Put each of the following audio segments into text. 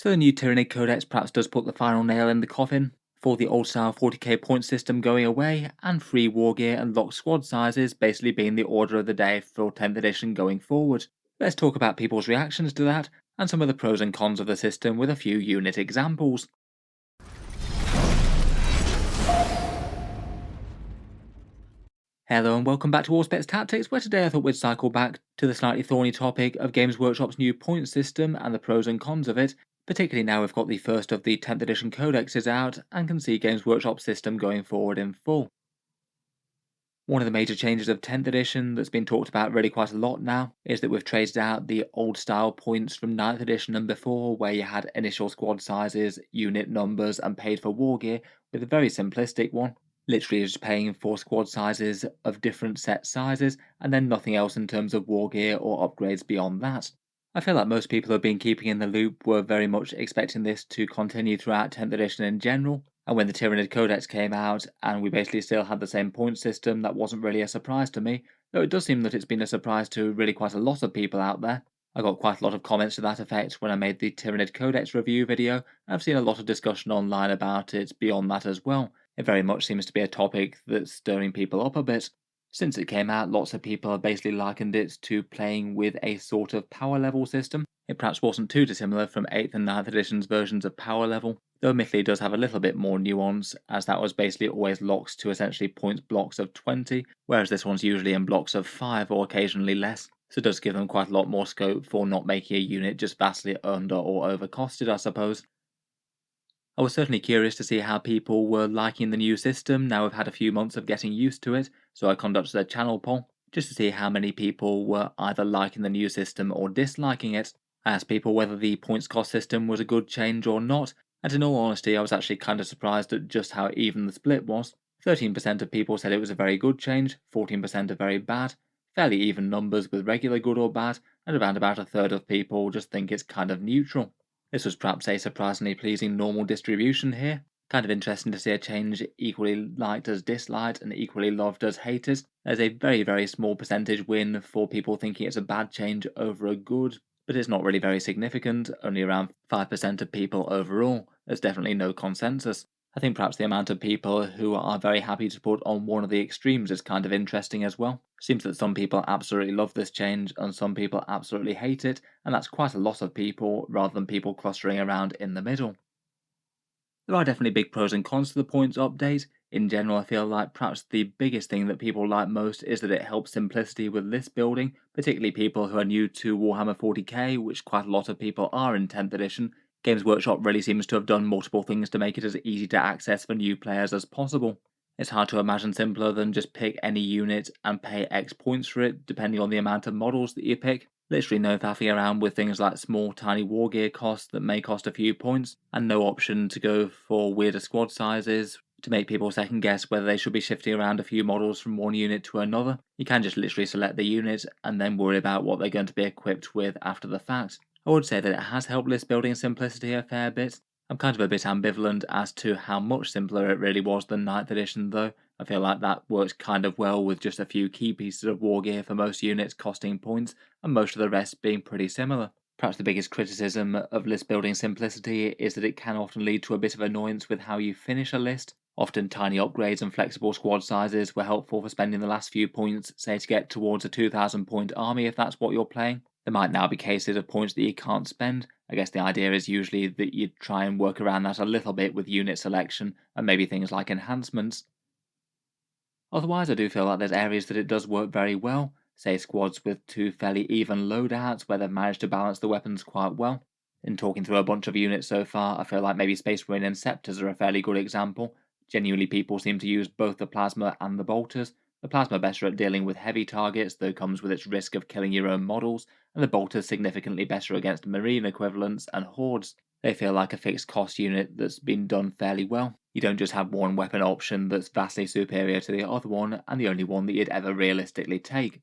So the new Tyranid Codex perhaps does put the final nail in the coffin, for the old style 40k point system going away, and free Wargear and locked squad sizes basically being the order of the day for 10th edition going forward. Let's talk about people's reactions to that, and some of the pros and cons of the system with a few unit examples. Hello and welcome back to Auspex Tactics, where today I thought we'd cycle back to the slightly thorny topic of Games Workshop's new point system and the pros and cons of it, particularly now we've got the first of the 10th edition codexes out and can see Games Workshop's system going forward in full. One of the major changes of 10th edition that's been talked about really quite a lot now is that we've traded out the old style points from 9th edition and before, where you had initial squad sizes, unit numbers, and paid for Wargear, with a very simplistic one. Literally just paying for squad sizes of different set sizes, and then nothing else in terms of Wargear or upgrades beyond that. I feel like most people who have been keeping in the loop were very much expecting this to continue throughout 10th edition in general, and when the Tyranid Codex came out and we basically still had the same point system, that wasn't really a surprise to me, though it does seem that it's been a surprise to really quite a lot of people out there. I got quite a lot of comments to that effect when I made the Tyranid Codex review video, and I've seen a lot of discussion online about it beyond that as well. It very much seems to be a topic that's stirring people up a bit. Since it came out, lots of people have basically likened it to playing with a sort of power level system. It perhaps wasn't too dissimilar from 8th and 9th edition's versions of power level, though admittedly it does have a little bit more nuance, as that was basically always locked to essentially points blocks of 20, whereas this one's usually in blocks of 5 or occasionally less, so it does give them quite a lot more scope for not making a unit just vastly under or overcosted, I suppose. I was certainly curious to see how people were liking the new system now we've had a few months of getting used to it, so I conducted a channel poll just to see how many people were either liking the new system or disliking it. I asked people whether the points cost system was a good change or not, and in all honesty I was actually kind of surprised at just how even the split was. 13% of people said it was a very good change, 14% are very bad, fairly even numbers with regular good or bad, and around about a third of people just think it's kind of neutral. This was perhaps a surprisingly pleasing normal distribution here. Kind of interesting to see a change equally liked as disliked and equally loved as hated. There's a very small percentage win for people thinking it's a bad change over a good, but it's not really very significant, only around 5% of people overall. There's definitely no consensus. I think perhaps the amount of people who are very happy to put on one of the extremes is kind of interesting as well. Seems that some people absolutely love this change and some people absolutely hate it, and that's quite a lot of people rather than people clustering around in the middle. There are definitely big pros and cons to the points update. In general, I feel like perhaps the biggest thing that people like most is that it helps simplicity with list building, particularly people who are new to Warhammer 40k, which quite a lot of people are in 10th edition. Games Workshop really seems to have done multiple things to make it as easy to access for new players as possible. It's hard to imagine simpler than just pick any unit and pay X points for it, depending on the amount of models that you pick. Literally no faffing around with things like small tiny Wargear costs that may cost a few points, and no option to go for weirder squad sizes to make people second guess whether they should be shifting around a few models from one unit to another. You can just literally select the unit and then worry about what they're going to be equipped with after the fact. I would say that it has helped list building simplicity a fair bit. I'm kind of a bit ambivalent as to how much simpler it really was than 9th edition though. I feel like that works kind of well with just a few key pieces of Wargear for most units costing points, and most of the rest being pretty similar. Perhaps the biggest criticism of list building simplicity is that it can often lead to a bit of annoyance with how you finish a list. Often tiny upgrades and flexible squad sizes were helpful for spending the last few points, say to get towards a 2000 point army if that's what you're playing. There might now be cases of points that you can't spend. I guess the idea is usually that you try and work around that a little bit with unit selection and maybe things like enhancements. Otherwise, I do feel like there's areas that it does work very well, say squads with two fairly even loadouts where they've managed to balance the weapons quite well. In talking through a bunch of units so far, I feel like maybe Space Marine and Scepters are a fairly good example. Genuinely, people seem to use both the Plasma and the Bolters. The Plasma better at dealing with heavy targets, though comes with its risk of killing your own models, and the Bolters significantly better against Marine equivalents and Hordes. They feel like a fixed cost unit that's been done fairly well. You don't just have one weapon option that's vastly superior to the other one, and the only one that you'd ever realistically take.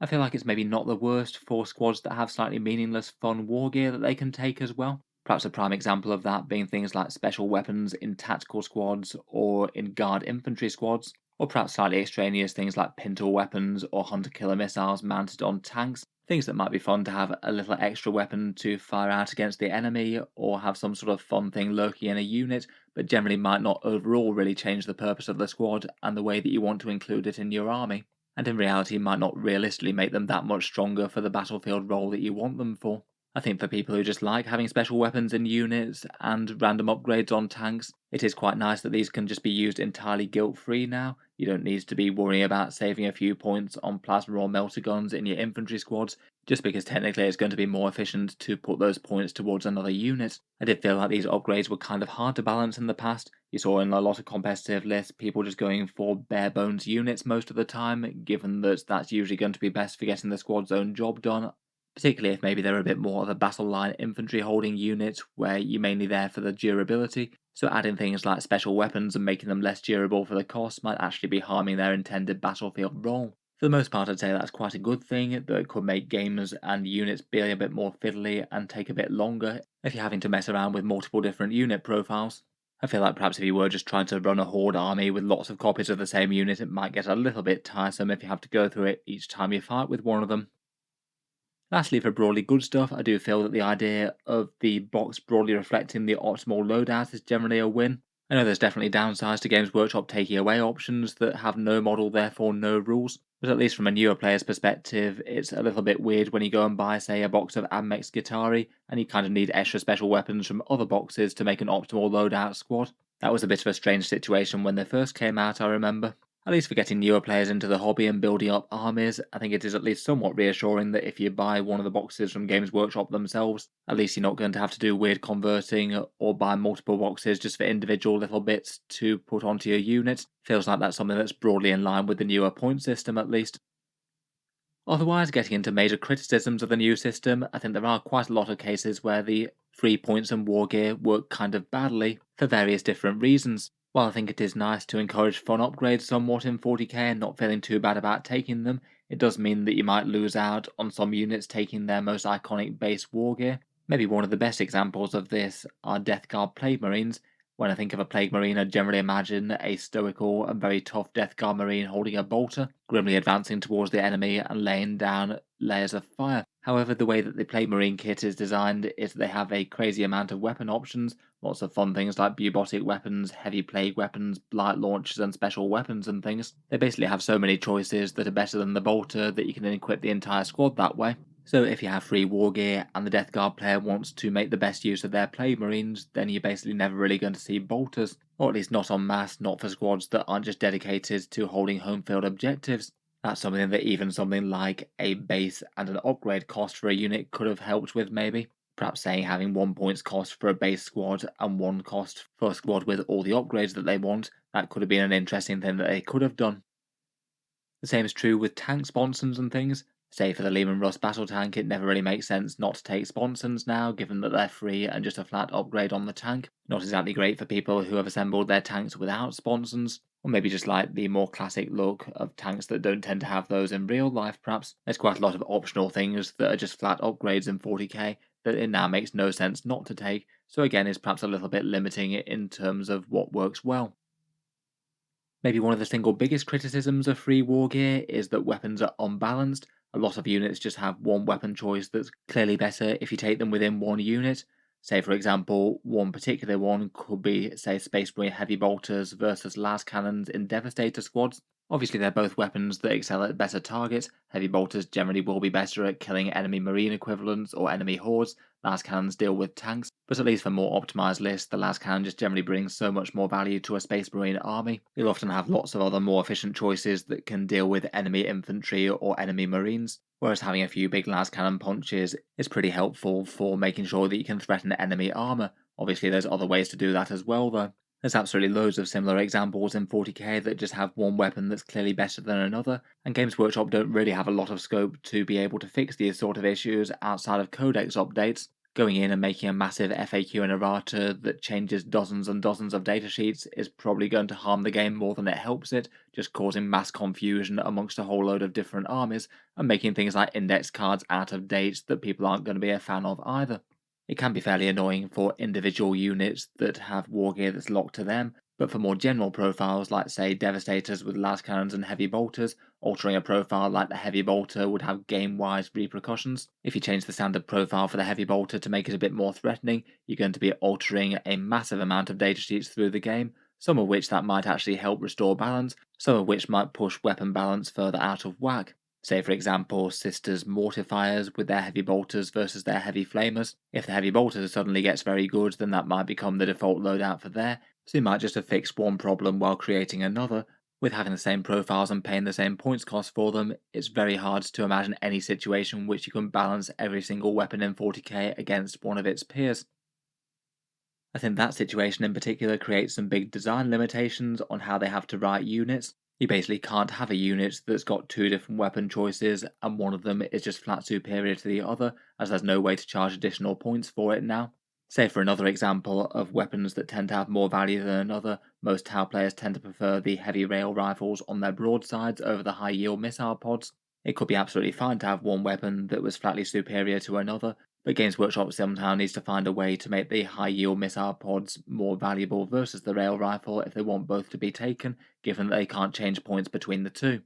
I feel like it's maybe not the worst for squads that have slightly meaningless fun Wargear that they can take as well. Perhaps a prime example of that being things like special weapons in tactical squads or in guard infantry squads. or perhaps slightly extraneous things like pintle weapons or hunter-killer missiles mounted on tanks, things that might be fun to have a little extra weapon to fire out against the enemy, or have some sort of fun thing lurking in a unit, but generally might not overall really change the purpose of the squad and the way that you want to include it in your army, and in reality might not realistically make them that much stronger for the battlefield role that you want them for. I think for people who just like having special weapons in units and random upgrades on tanks, it is quite nice that these can just be used entirely guilt-free now. You don't need to be worrying about saving a few points on plasma or melter guns in your infantry squads, just because technically it's going to be more efficient to put those points towards another unit. I did feel like these upgrades were kind of hard to balance in the past. You saw in a lot of competitive lists people just going for bare bones units most of the time, given that that's usually going to be best for getting the squad's own job done, particularly if maybe they're a bit more of a battle line infantry holding unit where you're mainly there for the durability, so adding things like special weapons and making them less durable for the cost might actually be harming their intended battlefield role. For the most part, I'd say that's quite a good thing, that it could make games and units be a bit more fiddly and take a bit longer if you're having to mess around with multiple different unit profiles. I feel like perhaps if you were just trying to run a horde army with lots of copies of the same unit, it might get a little bit tiresome if you have to go through it each time you fight with one of them. Lastly, for broadly good stuff, I do feel that the idea of the box broadly reflecting the optimal loadout is generally a win. I know there's definitely downsides to Games Workshop taking away options that have no model, therefore no rules, but at least from a newer player's perspective, it's a little bit weird when you go and buy, say, a box of Admex Guitari, and you kind of need extra special weapons from other boxes to make an optimal loadout squad. That was a bit of a strange situation when they first came out, I remember. At least for getting newer players into the hobby and building up armies, I think it is at least somewhat reassuring that if you buy one of the boxes from Games Workshop themselves, at least you're not going to have to do weird converting or buy multiple boxes just for individual little bits to put onto your unit. Feels like that's something that's broadly in line with the newer point system at least. Otherwise, getting into major criticisms of the new system, I think there are quite a lot of cases where the free points and Wargear work kind of badly for various different reasons. While I think it is nice to encourage fun upgrades somewhat in 40k and not feeling too bad about taking them, it does mean that you might lose out on some units taking their most iconic base Wargear. Maybe one of the best examples of this are Death Guard Plague Marines. When I think of a Plague Marine, I generally imagine a stoical and very tough Death Guard Marine holding a bolter, grimly advancing towards the enemy and laying down layers of fire. However, the way that the Plague Marine kit is designed is that they have a crazy amount of weapon options, lots of fun things like bubotic weapons, heavy plague weapons, blight launchers and special weapons and things. They basically have so many choices that are better than the bolter that you can then equip the entire squad that way. So if you have free Wargear and the Death Guard player wants to make the best use of their Plague Marines, then you're basically never really going to see bolters, or at least not en masse, not for squads that aren't just dedicated to holding home field objectives. That's something that even something like a base and an upgrade cost for a unit could have helped with maybe. Perhaps saying having 1 points cost for a base squad and 1 cost for a squad with all the upgrades that they want, that could have been an interesting thing that they could have done. The same is true with tank sponsons and things. Say for the Lehman Russ battle tank, it never really makes sense not to take sponsons now, given that they're free and just a flat upgrade on the tank. Not exactly great for people who have assembled their tanks without sponsons, or maybe just like the more classic look of tanks that don't tend to have those in real life perhaps. There's quite a lot of optional things that are just flat upgrades in 40k that it now makes no sense not to take, so again is perhaps a little bit limiting it in terms of what works well. Maybe one of the single biggest criticisms of free Wargear is that weapons are unbalanced. A lot of units just have one weapon choice that's clearly better if you take them within one unit. Say, for example, one particular one could be, say, Space Marine Heavy Bolters versus Las Cannons in Devastator squads. Obviously, they're both weapons that excel at better targets. Heavy Bolters generally will be better at killing enemy Marine equivalents or enemy hordes. Las Cannons deal with tanks, but at least for more optimized lists, the Las Cannon just generally brings so much more value to a Space Marine army. You'll often have lots of other more efficient choices that can deal with enemy infantry or enemy Marines, whereas having a few big Las Cannon punches is pretty helpful for making sure that you can threaten enemy armor. Obviously, there's other ways to do that as well, though. There's absolutely loads of similar examples in 40k that just have one weapon that's clearly better than another, and Games Workshop don't really have a lot of scope to be able to fix these sort of issues outside of codex updates. Going in and making a massive FAQ and errata that changes dozens and dozens of datasheets is probably going to harm the game more than it helps it, just causing mass confusion amongst a whole load of different armies, and making things like index cards out of date that people aren't going to be a fan of either. It can be fairly annoying for individual units that have Wargear that's locked to them, But for more general profiles, like say Devastators with las cannons and heavy bolters, altering a profile like the heavy bolter would have game-wise repercussions. If you change the standard profile for the heavy bolter to make it a bit more threatening, you're going to be altering a massive amount of datasheets through the game, some of which that might actually help restore balance, some of which might push weapon balance further out of whack. Say for example, Sisters Mortifiers with their heavy bolters versus their heavy flamers. If the heavy bolter suddenly gets very good, then that might become the default loadout for there, so you might just have fixed one problem while creating another. With having the same profiles and paying the same points cost for them, it's very hard to imagine any situation in which you can balance every single weapon in 40k against one of its peers. I think that situation in particular creates some big design limitations on how they have to write units. You basically can't have a unit that's got two different weapon choices and one of them is just flat superior to the other, as there's no way to charge additional points for it now. Say for another example of weapons that tend to have more value than another, most Tau players tend to prefer the heavy rail rifles on their broadsides over the high yield missile pods. It could be absolutely fine to have one weapon that was flatly superior to another, but Games Workshop somehow needs to find a way to make the high yield missile pods more valuable versus the rail rifle if they want both to be taken, given that they can't change points between the two.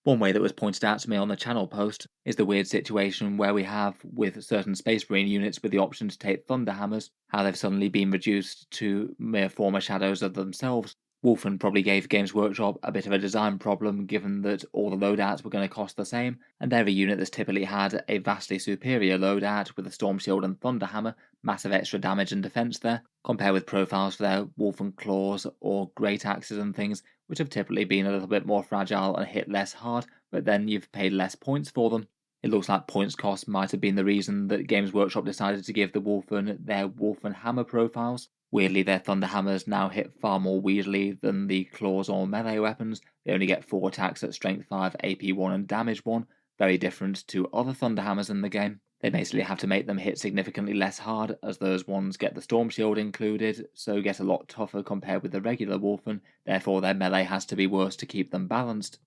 One way that was pointed out to me on the channel post is the weird situation where we have with certain Space Marine units with the option to take Thunderhammers, how they've suddenly been reduced to mere former shadows of themselves. Wolfen probably gave Games Workshop a bit of a design problem given that all the loadouts were going to cost the same, and they're a unit that's typically had a vastly superior loadout with a Storm Shield and Thunderhammer, massive extra damage and defense there, compared with profiles for their Wolfen Claws or Great Axes and things, which have typically been a little bit more fragile and hit less hard, but then you've paid less points for them. It looks like points cost might have been the reason that Games Workshop decided to give the Wolfen their Wolfen Hammer profiles. Weirdly, their Thunder Hammers now hit far more weaselly than the claws or melee weapons. They only get 4 attacks at Strength 5, AP 1 and Damage 1, very different to other Thunder Hammers in the game. They basically have to make them hit significantly less hard, as those ones get the Storm Shield included, so get a lot tougher compared with the regular Wolfen, therefore their melee has to be worse to keep them balanced.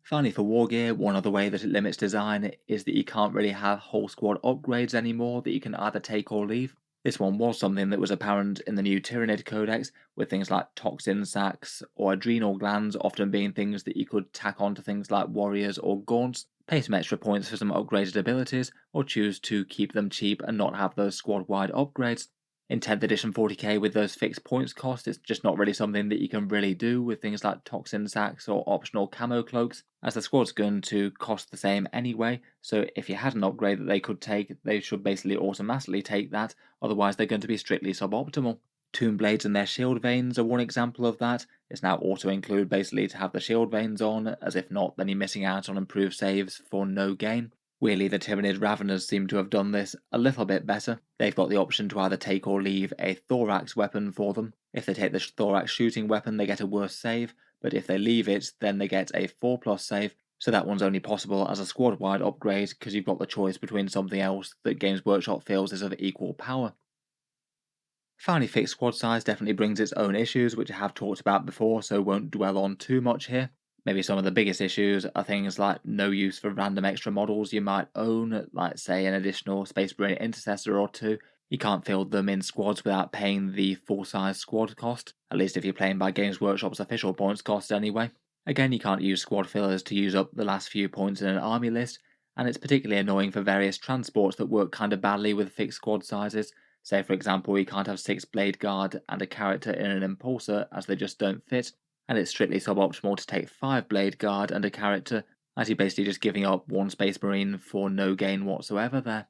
Finally for Wargear, one other way that it limits design is that you can't really have whole squad upgrades anymore that you can either take or leave. This one was something that was apparent in the new Tyranids Codex, with things like toxin sacs or adrenal glands often being things that you could tack onto things like warriors or gaunts, pay some extra points for some upgraded abilities, or choose to keep them cheap and not have those squad-wide upgrades. In 10th edition 40k with those fixed points cost, it's just not really something that you can really do with things like toxin sacks or optional camo cloaks, as the squad's going to cost the same anyway, so if you had an upgrade that they could take, they should basically automatically take that, otherwise they're going to be strictly suboptimal. Tomb Blades and their shield veins are one example of that. It's now auto-include basically to have the shield veins on, as if not then you're missing out on improved saves for no gain. Weirdly, the Tyranid Raveners seem to have done this a little bit better. They've got the option to either take or leave a thorax weapon for them. If they take the thorax shooting weapon, they get a worse save, but if they leave it, then they get a 4+ save, so that one's only possible as a squad-wide upgrade because you've got the choice between something else that Games Workshop feels is of equal power. Finally, fixed squad size definitely brings its own issues, which I have talked about before, so won't dwell on too much here. Maybe some of the biggest issues are things like no use for random extra models you might own, like say an additional Space Marine Intercessor or two. You can't field them in squads without paying the full-size squad cost, at least if you're playing by Games Workshop's official points cost anyway. Again, you can't use squad fillers to use up the last few points in an army list, and it's particularly annoying for various transports that work kinda badly with fixed squad sizes. Say for example, you can't have 6 Blade Guard and a character in an Impulsor as they just don't fit, and it's strictly suboptimal to take 5 Blade Guard and a character, as you're basically just giving up 1 Space Marine for no gain whatsoever there.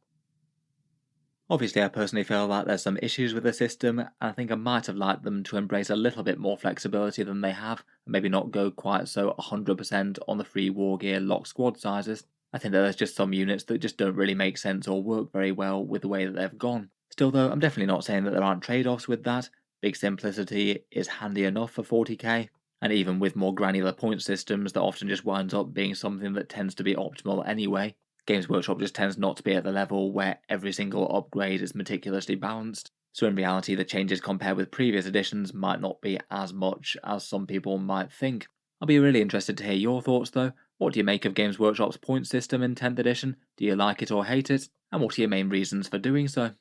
Obviously I personally feel that there's some issues with the system, and I think I might have liked them to embrace a little bit more flexibility than they have, and maybe not go quite so 100% on the free Wargear lock squad sizes. I think that there's just some units that just don't really make sense or work very well with the way that they've gone. Still though, I'm definitely not saying that there aren't trade-offs with that. Big simplicity is handy enough for 40k, and even with more granular point systems that often just winds up being something that tends to be optimal anyway. Games Workshop just tends not to be at the level where every single upgrade is meticulously balanced, so in reality the changes compared with previous editions might not be as much as some people might think. I'll be really interested to hear your thoughts though. What do you make of Games Workshop's point system in 10th edition? Do you like it or hate it? And what are your main reasons for doing so?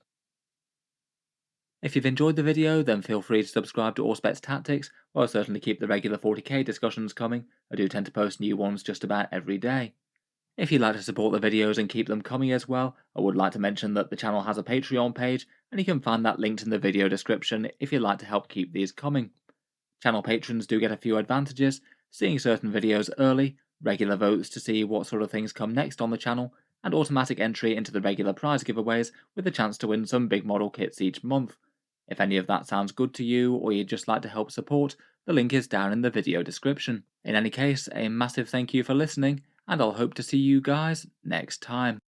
If you've enjoyed the video, then feel free to subscribe to Auspex Tactics, or I'll certainly keep the regular 40k discussions coming. I do tend to post new ones just about every day. If you'd like to support the videos and keep them coming as well, I would like to mention that the channel has a Patreon page, and you can find that linked in the video description if you'd like to help keep these coming. Channel patrons do get a few advantages, seeing certain videos early, regular votes to see what sort of things come next on the channel, and automatic entry into the regular prize giveaways with a chance to win some big model kits each month. If any of that sounds good to you, or you'd just like to help support, the link is down in the video description. In any case, a massive thank you for listening, and I'll hope to see you guys next time.